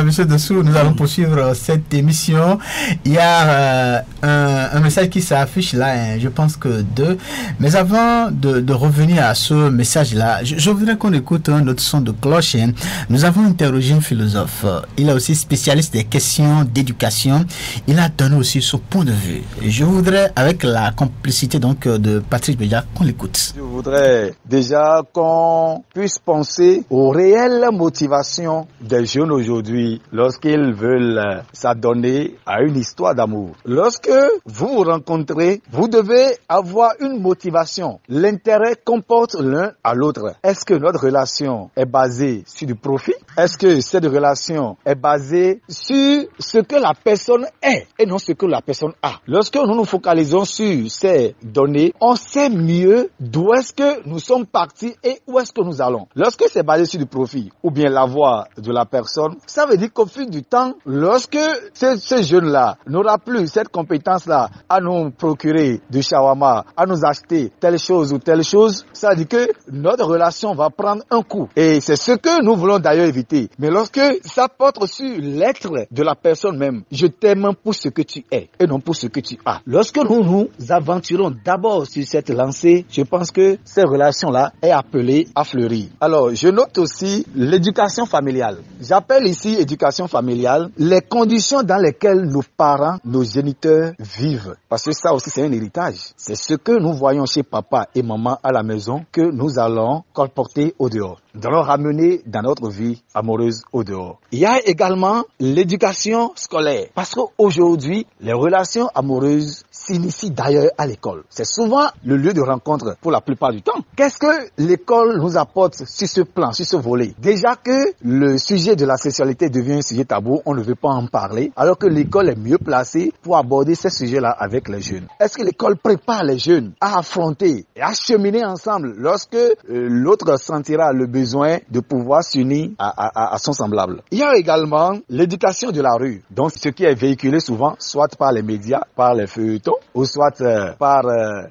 monsieur Dessous, nous allons poursuivre cette émission. Il y a un message qui s'affiche là, hein, je pense que 2. Mais avant de revenir à ce message-là, je voudrais qu'on écoute un autre son de cloche. Hein. Nous avons interrogé un philosophe. Il est aussi spécialiste des questions d'éducation. Il a donné aussi son point de vue. Je voudrais, avec la complicité donc de Patrick Béja, qu'on l'écoute. Je voudrais déjà qu'on puisse penser aux réelles motivations des jeunes aujourd'hui lorsqu'ils veulent s'adonner à une histoire d'amour. Lorsque vous vous rencontrez, vous devez avoir une motivation, l'intérêt qu'on porte l'un à l'autre. Est-ce que notre relation est basée sur du profit? Est-ce que cette relation est basée sur ce que la personne est et non ce que la personne a? Lorsque nous nous focalisons sur ces données, on sait mieux d'où est-ce que nous sommes partis et où est-ce que nous allons. Lorsque c'est basé sur du profit ou bien l'avoir de la personne, ça veut dire qu'au fil du temps, lorsque ce jeune-là n'aura plus cette compétence-là à nous procurer du shawarma, à nous acheter telle chose ou telle chose, ça veut dire que notre relation va prendre un coup. Et c'est ce que nous voulons d'ailleurs éviter. Mais lorsque ça porte sur l'être de la personne même, je t'aime pour ce que tu es et non pour ce que tu as. Lorsque nous nous aventurons d'abord sur cette lancée, je pense que cette relation-là est appelée à fleurir. Alors, je note aussi l'éducation familiale. J'appelle ici éducation familiale les conditions dans lesquelles nos parents, nos géniteurs vivent. Parce que ça aussi, c'est un héritage. C'est ce que nous voyons chez papa et maman à la maison que nous allons colporter au dehors. Nous allons ramener dans notre vie amoureuse au dehors. Il y a également l'éducation scolaire. Parce qu'aujourd'hui, les relations amoureuses s'initient d'ailleurs à l'école. C'est souvent le lieu de rencontre pour la plupart du temps. Qu'est-ce que l'école nous apporte sur ce plan, sur ce volet? Déjà que le sujet de la sexualité devient un sujet tabou, on ne veut pas en parler, alors que l'école est mieux placée pour aborder ces sujets-là avec les jeunes. Est-ce que l'école prépare les jeunes à affronter et à cheminer ensemble lorsque l'autre sentira le besoin besoin de pouvoir s'unir à son semblable. Il y a également l'éducation de la rue, donc ce qui est véhiculé souvent, soit par les médias, par les feuilletons, ou soit par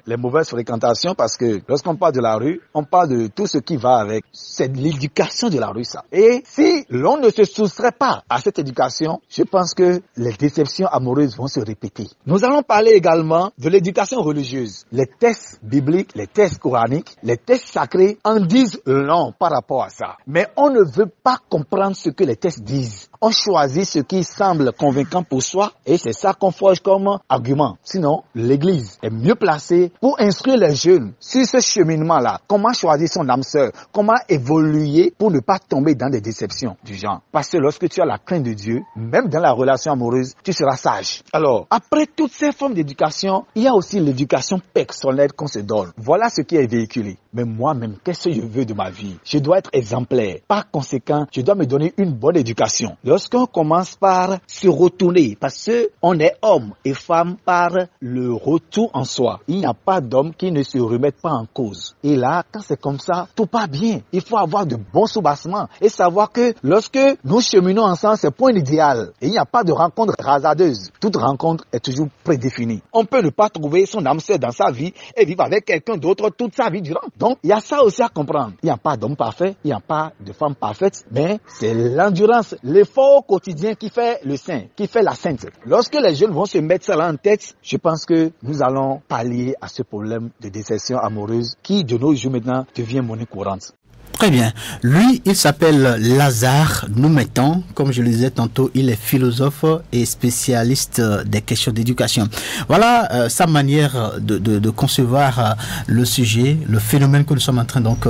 les mauvaises fréquentations, parce que lorsqu'on parle de la rue, on parle de tout ce qui va avec. C'est l'éducation de la rue, ça. Et si l'on ne se soustrait pas à cette éducation, je pense que les déceptions amoureuses vont se répéter. Nous allons parler également de l'éducation religieuse. Les textes bibliques, les textes coraniques, les textes sacrés en disent long par rapport à ça. Mais on ne veut pas comprendre ce que les textes disent. On choisit ce qui semble convaincant pour soi et c'est ça qu'on forge comme argument. Sinon, l'Église est mieux placée pour instruire les jeunes sur ce cheminement-là. Comment choisir son âme sœur? Comment évoluer pour ne pas tomber dans des déceptions du genre? Parce que lorsque tu as la crainte de Dieu, même dans la relation amoureuse, tu seras sage. Alors, après toutes ces formes d'éducation, il y a aussi l'éducation personnelle qu'on se donne. Voilà ce qui est véhiculé. Mais moi-même, qu'est-ce que je veux de ma vie? Je dois être exemplaire. Par conséquent, je dois me donner une bonne éducation. Lorsqu'on commence par se retourner, parce qu'on est homme et femme par le retour en soi, il n'y a pas d'homme qui ne se remette pas en cause. Et là, quand c'est comme ça, tout part bien. Il faut avoir de bons soubassements et savoir que lorsque nous cheminons ensemble, c'est point idéal. Et il n'y a pas de rencontre hasardeuse. Toute rencontre est toujours prédéfinie. On peut ne pas trouver son âme sœur dans sa vie et vivre avec quelqu'un d'autre toute sa vie durant. Donc, il y a ça aussi à comprendre. Il n'y a pas d'homme parfait, il n'y a pas de femme parfaite, mais c'est l'endurance, l'effort quotidien qui fait le saint, qui fait la sainte. Lorsque les jeunes vont se mettre ça là en tête, je pense que nous allons pallier à ce problème de déception amoureuse qui, de nos jours maintenant, devient monnaie courante. Très bien. Lui, il s'appelle Lazare Noumetan. Comme je le disais tantôt, il est philosophe et spécialiste des questions d'éducation. Voilà sa manière de concevoir le sujet, le phénomène que nous sommes en train donc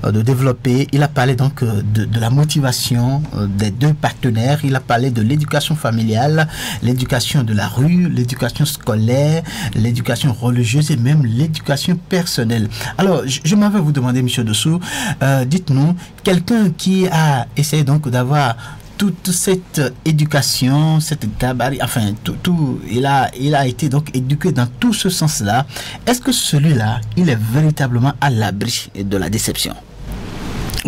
de développer. Il a parlé donc de la motivation des deux partenaires. Il a parlé de l'éducation familiale, l'éducation de la rue, l'éducation scolaire, l'éducation religieuse et même l'éducation personnelle. Alors, je m'en vais vous demander, Monsieur Dessous, dites-nous, quelqu'un qui a essayé donc d'avoir toute cette éducation, cette gabarit, enfin tout, il a été donc éduqué dans tout ce sens-là. Est-ce que celui-là, il est véritablement à l'abri de la déception?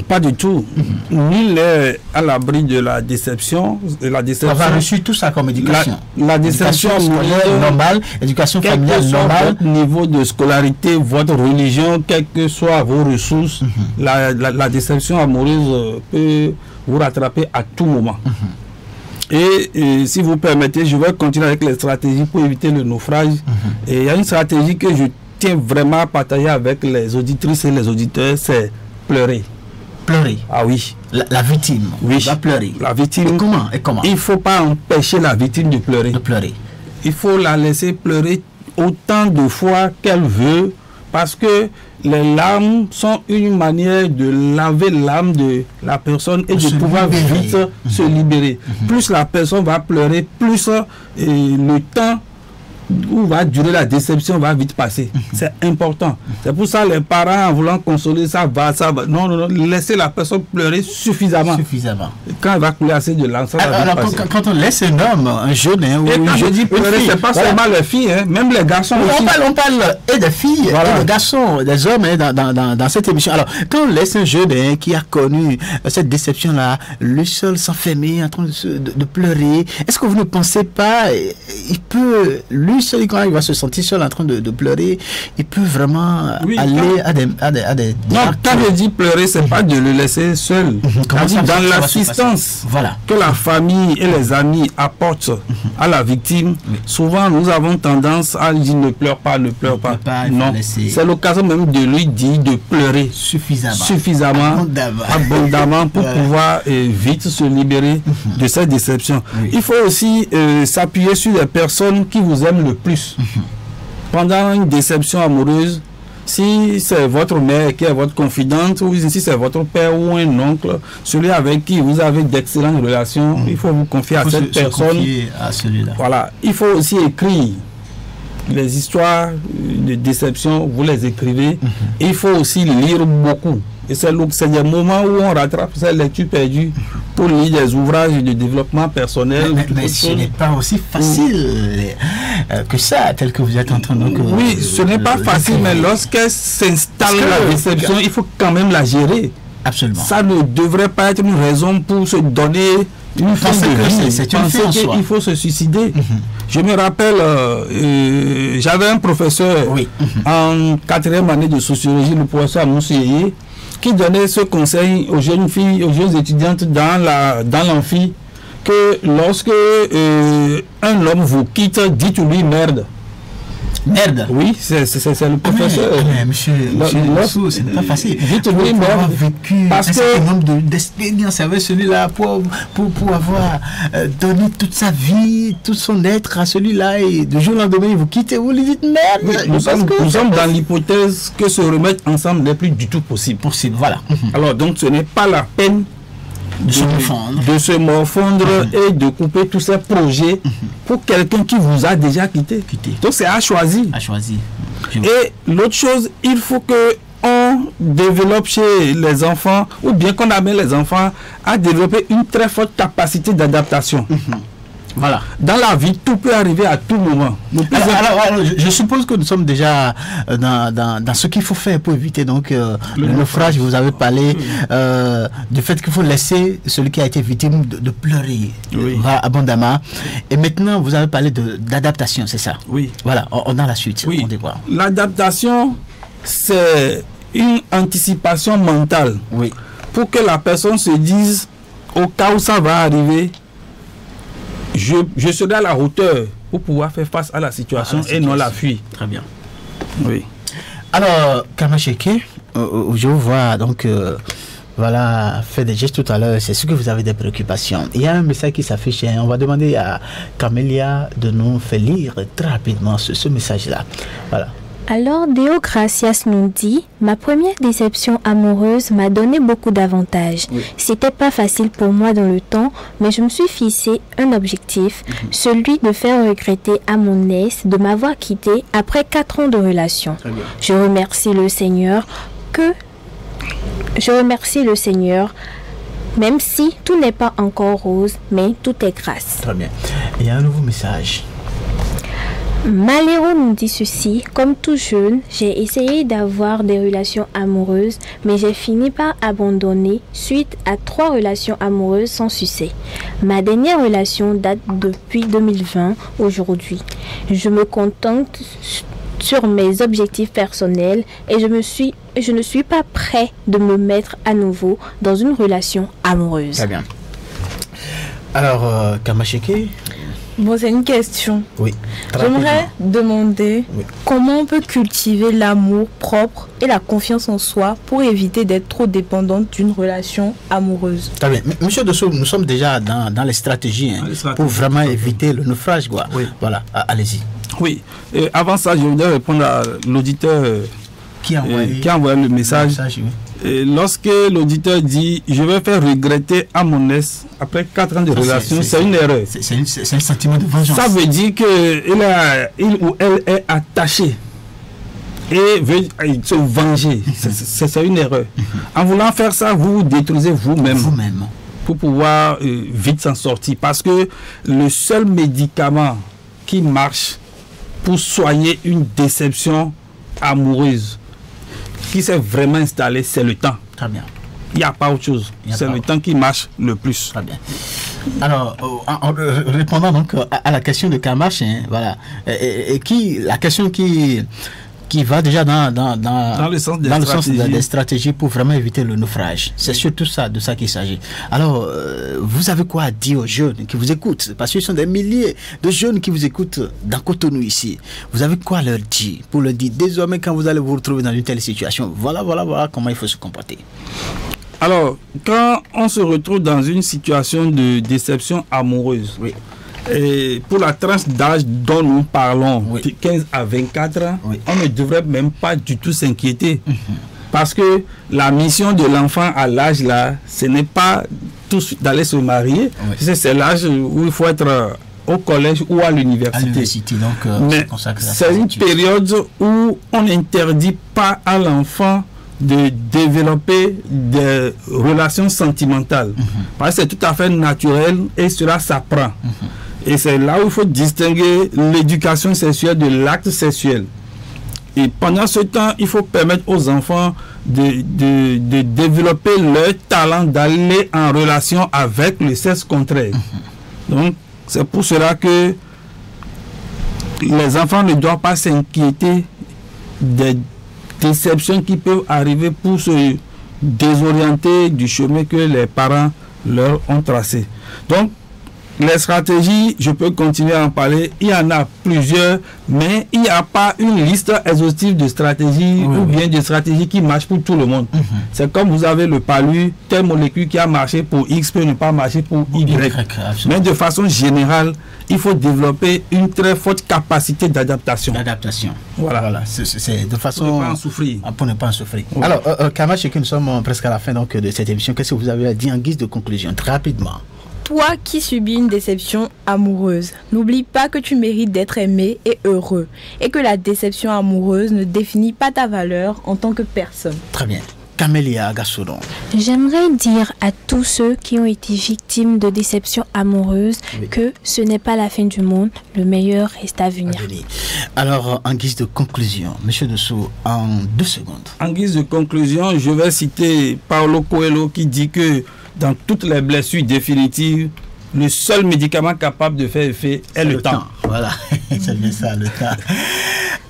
Pas du tout. Nul n'est à l'abri de la déception. On va reçu tout ça comme éducation. La déception scolaire normale, éducation familiale normale. Votre niveau de scolarité, votre religion, quelles que soient vos ressources, la déception amoureuse peut vous rattraper à tout moment. Et si vous permettez, je vais continuer avec les stratégies pour éviter le naufrage. Et il y a une stratégie que je tiens vraiment à partager avec les auditrices et les auditeurs, c'est pleurer. Pleurer. Ah oui. La victime. Oui. Va pleurer. La victime. Et comment? Il ne faut pas empêcher la victime de pleurer. Il faut la laisser pleurer autant de fois qu'elle veut, parce que les larmes sont une manière de laver l'âme de la personne et de pouvoir vite se libérer. Plus la personne va pleurer, plus le temps où va durer la déception va vite passer. C'est important. C'est pour ça les parents, en voulant consoler, ça va. Non, laissez la personne pleurer suffisamment. Quand elle va couler assez de larmes, ça va vite passer. Quand on laisse un homme, un jeune, et quand je dis pleurer, c'est pas seulement les filles, même les garçons aussi. On parle et des filles, et des garçons, des hommes dans cette émission. Alors, quand on laisse un jeune qui a connu cette déception-là, lui seul s'enfermer, en train de pleurer, est-ce que vous ne pensez pas, il peut, lui seul, quand il va se sentir seul en train de pleurer, il peut vraiment aller à des non, quand je dis pleurer, c'est pas de le laisser seul. Dans l'assistance que la famille et les amis apportent à la victime, souvent nous avons tendance à dire ne pleure pas. Non, c'est l'occasion même de lui dire de pleurer suffisamment, abondamment pour pouvoir vite se libérer de cette déception. Il faut aussi s'appuyer sur les personnes qui vous aiment le plus. Pendant une déception amoureuse, si c'est votre mère qui est votre confidente, ou si c'est votre père ou un oncle, celui avec qui vous avez d'excellentes relations, il faut vous confier à cette personne. Voilà. Il faut aussi écrire les histoires de déception, vous les écrivez. Il faut aussi lire beaucoup. Et c'est des moments où on rattrape cette lecture perdue pour lire des ouvrages de développement personnel. Mais ce n'est pas aussi facile que ça, tel que vous êtes en train de... Oui, ce n'est pas facile, mais lorsqu'elle s'installe la déception, il faut quand même la gérer. Absolument. Ça ne devrait pas être une raison pour se donner une fin de vie. C'est une fin en soi. Il faut se suicider. Je me rappelle, j'avais un professeur en 4e année de sociologie, le professeur Moussier, qui donnait ce conseil aux jeunes filles, aux jeunes étudiantes dans l'amphi, que lorsque un homme vous quitte, dites-lui merde. Merde. Oui, c'est le professeur. Monsieur, ce n'est pas facile. Dites-lui merde. Vécu parce que nombre d'expériences avec celui-là pour avoir donné toute sa vie, tout son être à celui-là, et de jour au lendemain, vous quittez, vous lui dites merde. Oui, nous sommes dans l'hypothèse que se remettre ensemble n'est plus du tout possible. Voilà. Alors, donc, ce n'est pas la peine de se morfondre et de couper tous ces projets pour quelqu'un qui vous a déjà quitté. Donc c'est à choisir. Et l'autre chose, il faut que on développe chez les enfants, ou bien qu'on amène les enfants à développer une très forte capacité d'adaptation. Voilà. Dans la vie, tout peut arriver à tout moment. Alors, je suppose que nous sommes déjà dans ce qu'il faut faire pour éviter donc le naufrage. Vous avez parlé du fait qu'il faut laisser celui qui a été victime de pleurer abondamment. Et maintenant, vous avez parlé d'adaptation, c'est ça? Oui. Voilà, on a la suite. Oui. L'adaptation, c'est une anticipation mentale. Oui. Pour que la personne se dise, au cas où ça va arriver, je serai à la hauteur pour pouvoir faire face à la situation et non la fuir. Très bien. Oui. Alors, Kamacheke, je vous vois donc voilà, fait des gestes tout à l'heure. C'est sûr que vous avez des préoccupations. Il y a un message qui s'affiche. On va demander à Camélia de nous faire lire très rapidement ce message-là. Voilà. Alors, Deo Gracias nous dit « Ma première déception amoureuse m'a donné beaucoup d'avantages. C'était pas facile pour moi dans le temps, mais je me suis fixé un objectif, celui de faire regretter à mon ex de m'avoir quitté après 4 ans de relation. Je remercie le Seigneur même si tout n'est pas encore rose, mais tout est grâce. » Très bien. Il y a un nouveau message. Maléro nous dit ceci: comme tout jeune, j'ai essayé d'avoir des relations amoureuses, mais j'ai fini par abandonner suite à 3 relations amoureuses sans succès. Ma dernière relation date depuis 2020 aujourd'hui. Je me contente sur mes objectifs personnels et je ne suis pas prêt de me mettre à nouveau dans une relation amoureuse. Très bien. Alors, Kamacheke. Bon, c'est une question. Oui. J'aimerais demander comment on peut cultiver l'amour propre et la confiance en soi pour éviter d'être trop dépendante d'une relation amoureuse. Très bien. Monsieur Dessau, nous sommes déjà dans les stratégies, pour vraiment éviter le naufrage. Oui. Voilà, allez-y. Oui. Et avant ça, je voudrais répondre à l'auditeur qui a envoyé le message. Et lorsque l'auditeur dit « Je vais faire regretter à mon ex après 4 ans de relation », c'est une erreur. C'est un sentiment de vengeance. Ça veut dire qu'il ou elle est attaché et veut se venger. C'est une erreur. En voulant faire ça, vous détruisez vous-même. Pour pouvoir vite s'en sortir. Parce que le seul médicament qui marche pour soigner une déception amoureuse qui s'est vraiment installé, c'est le temps. Très bien. Il n'y a pas autre chose. C'est le temps qui marche le plus. Très bien. Alors, en répondant donc à la question de Kamash, voilà, la question qui va déjà dans le sens des stratégies pour vraiment éviter le naufrage. C'est surtout de ça qu'il s'agit. Alors, vous avez quoi à dire aux jeunes qui vous écoutent? Parce que ce sont des milliers de jeunes qui vous écoutent dans Cotonou ici. Vous avez quoi à leur dire pour leur dire désormais quand vous allez vous retrouver dans une telle situation? Voilà comment il faut se comporter. Alors, quand on se retrouve dans une situation de déception amoureuse, et pour la tranche d'âge dont nous parlons, de 15 à 24 ans, on ne devrait même pas du tout s'inquiéter. Parce que la mission de l'enfant à l'âge là, ce n'est pas tous d'aller se marier. C'est l'âge où il faut être au collège ou à l'université. Mais c'est une période où on n'interdit pas à l'enfant de développer des relations sentimentales. Parce que c'est tout à fait naturel et cela s'apprend. Et c'est là où il faut distinguer l'éducation sexuelle de l'acte sexuel. Et pendant ce temps, il faut permettre aux enfants de développer leur talent d'aller en relation avec le sexe contraire. Donc, c'est pour cela que les enfants ne doivent pas s'inquiéter des déceptions qui peuvent arriver pour se désorienter du chemin que les parents leur ont tracé. Donc, les stratégies, je peux continuer à en parler, il y en a plusieurs, mais il n'y a pas une liste exhaustive de stratégies ou bien de stratégies qui marchent pour tout le monde. C'est comme vous avez le palu, telle molécule qui a marché pour X peut ne pas marcher pour Y. Mais de façon générale, il faut développer une très forte capacité d'adaptation. Voilà. C'est de façon... Pour ne pas en souffrir. Pour ne pas en souffrir. Ouais. Alors, Kamash, nous sommes presque à la fin donc, de cette émission. Qu'est-ce que vous avez à dire en guise de conclusion, très rapidement? Toi qui subis une déception amoureuse, n'oublie pas que tu mérites d'être aimé et heureux et que la déception amoureuse ne définit pas ta valeur en tant que personne. Très bien. Camélia Gassoudon. J'aimerais dire à tous ceux qui ont été victimes de déceptions amoureuses que ce n'est pas la fin du monde, le meilleur reste à venir. Alors, en guise de conclusion, Monsieur Dessous, en 2 secondes. En guise de conclusion, je vais citer Paulo Coelho qui dit que dans toutes les blessures définitives, le seul médicament capable de faire effet est le temps. Voilà, c'est bien ça, le temps.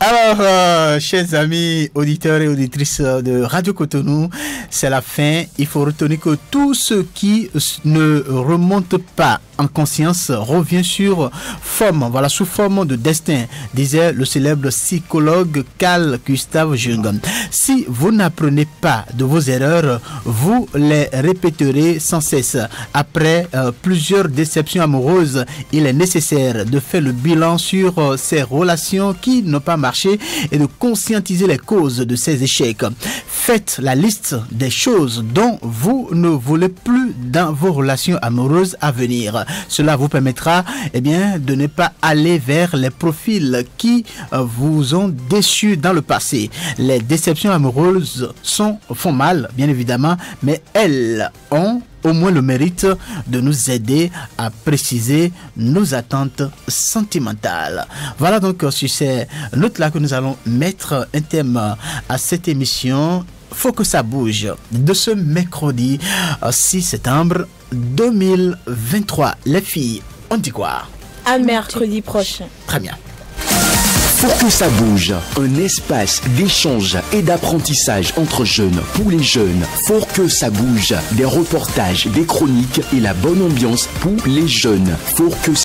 Alors, chers amis auditeurs et auditrices de Radio Cotonou, c'est la fin. Il faut retenir que tout ce qui ne remonte pas en conscience revient sur forme, voilà, sous forme de destin, disait le célèbre psychologue Carl Gustav Jung. Si vous n'apprenez pas de vos erreurs, vous les répéterez sans cesse. Après plusieurs déceptions amoureuses, il est nécessaire de faire le bilan sur ces relations qui n'ont pas marché et de conscientiser les causes de ces échecs. Faites la liste des choses dont vous ne voulez plus dans vos relations amoureuses à venir. Cela vous permettra de ne pas aller vers les profils qui vous ont déçu dans le passé. Les déceptions amoureuses font mal, bien évidemment, mais elles ont au moins le mérite de nous aider à préciser nos attentes sentimentales. Voilà donc sur ces notes-là que nous allons mettre un thème à cette émission. Faut que ça bouge de ce mercredi 6 septembre 2023. Les filles, on dit quoi? À mercredi prochain. Très bien. Faut que ça bouge, un espace d'échange et d'apprentissage entre jeunes pour les jeunes. Faut que ça bouge, des reportages, des chroniques et la bonne ambiance pour les jeunes. Faut que